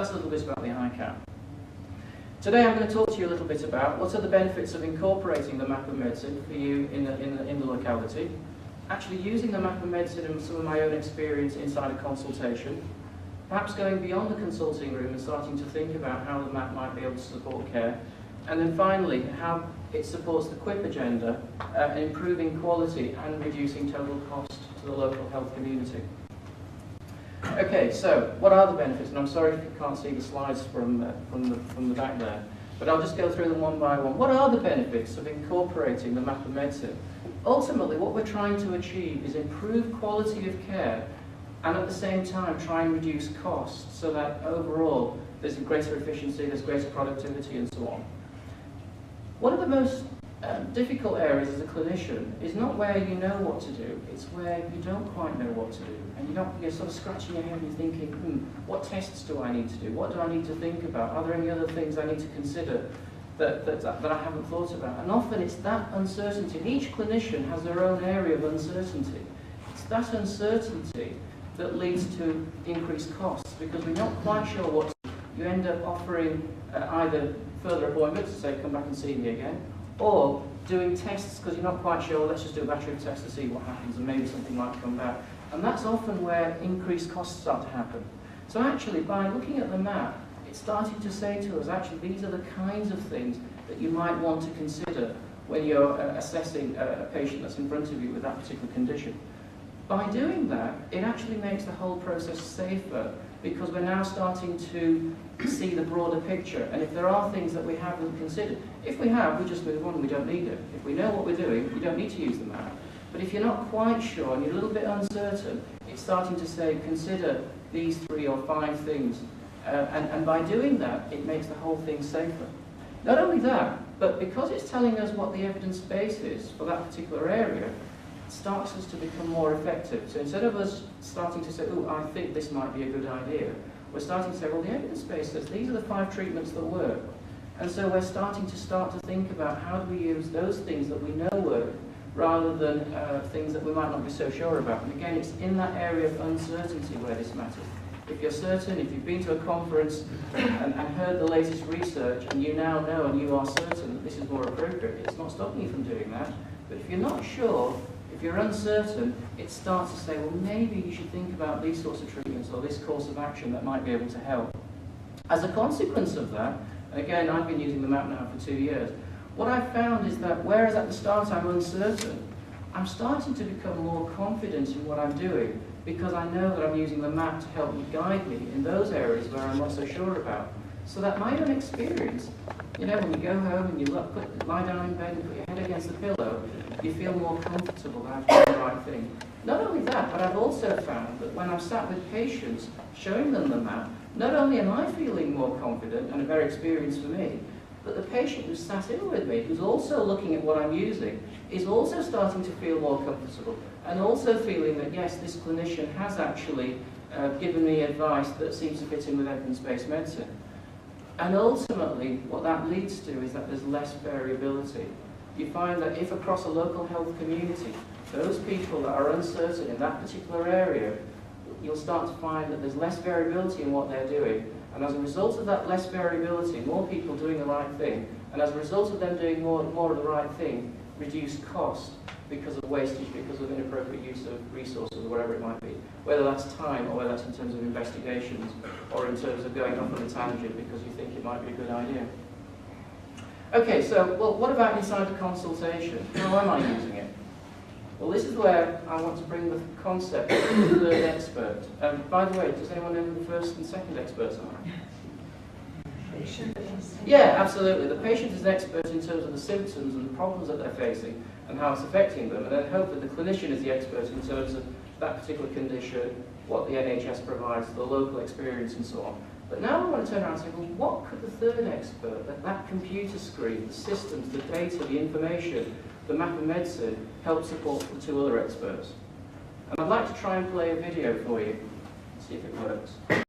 That's a little bit about the ICAP. Today I'm going to talk to you a little bit about what are the benefits of incorporating the map of medicine for you in the locality, actually using the map of medicine and some of my own experience inside a consultation, perhaps going beyond the consulting room and starting to think about how the map might be able to support care, and then finally how it supports the QUIP agenda, improving quality and reducing total cost to the local health community. Okay, so what are the benefits? And I'm sorry if you can't see the slides from the back there, but I'll just go through them one by one. What are the benefits of incorporating the map of medicine? Ultimately, what we're trying to achieve is improve quality of care and at the same time try and reduce costs so that overall there's greater efficiency, there's greater productivity and so on. One of the most difficult areas as a clinician is not where you know what to do, it's where you don't quite know what to do. And you're sort of scratching your head and thinking, what tests do I need to do? What do I need to think about? Are there any other things I need to consider that I haven't thought about? And often it's that uncertainty. Each clinician has their own area of uncertainty. It's that uncertainty that leads to increased costs because we're not quite sure what to do. You end up offering either further appointments to say, come back and see me again, or doing tests because you're not quite sure, let's just do a battery of tests to see what happens and maybe something might come back. And that's often where increased costs start to happen. So actually, by looking at the map, it's starting to say to us, actually, these are the kinds of things that you might want to consider when you're assessing a patient that's in front of you with that particular condition. By doing that, it actually makes the whole process safer because we're now starting to see the broader picture. And if there are things that we haven't considered, if we have, we just move on, we don't need it. If we know what we're doing, we don't need to use the map. But if you're not quite sure and you're a little bit uncertain, it's starting to say, consider these 3 or 5 things. And by doing that, it makes the whole thing safer. Not only that, but because it's telling us what the evidence base is for that particular area, it starts us to become more effective. So instead of us starting to say, oh, I think this might be a good idea, we're starting to say, well, the evidence base says these are the 5 treatments that work. And so we're starting to think about how do we use those things that we know work rather than things that we might not be so sure about. And again, it's in that area of uncertainty where this matters. If you're certain, if you've been to a conference and heard the latest research and you now know and you are certain that this is more appropriate, it's not stopping you from doing that. But if you're not sure, if you're uncertain, it starts to say, well, maybe you should think about these sorts of treatments or this course of action that might be able to help. As a consequence of that, and again, I've been using the map now for 2 years, what I've found is that whereas at the start I'm uncertain, I'm starting to become more confident in what I'm doing because I know that I'm using the map to help me guide me in those areas where I'm not so sure about. So that my own experience, you know, when you go home and you lie down in bed and put your head against the pillow, you feel more comfortable that I've done the right thing. Not only that, but I've also found that when I've sat with patients showing them the map, not only am I feeling more confident and a better experience for me, but the patient who's sat in with me, who's also looking at what I'm using, is also starting to feel more comfortable and also feeling that, yes, this clinician has actually given me advice that seems to fit in with evidence-based medicine. And ultimately, what that leads to is that there's less variability. You find that if across a local health community, those people that are uncertain in that particular area, you'll start to find that there's less variability in what they're doing. And as a result of that less variability, more people doing the right thing, and as a result of them doing more of the right thing, reduced cost because of wastage, because of inappropriate use of resources, or whatever it might be. Whether that's time, or whether that's in terms of investigations, or in terms of going off on a tangent because you think it might be a good idea. Okay, so, well, what about inside the consultation? How am I using it? Well, this is where I want to bring the concept of the third expert. By the way, does anyone know who the first and second experts are? Patient. Yeah, absolutely. The patient is an expert in terms of the symptoms and the problems that they're facing and how it's affecting them. And then hopefully the clinician is the expert in terms of that particular condition, what the NHS provides, the local experience and so on. But now I want to turn around and say, well, what could the third expert, that computer screen, the systems, the data, the information, the map of medicine, help support the 2 other experts? And I'd like to try and play a video for you, see if it works.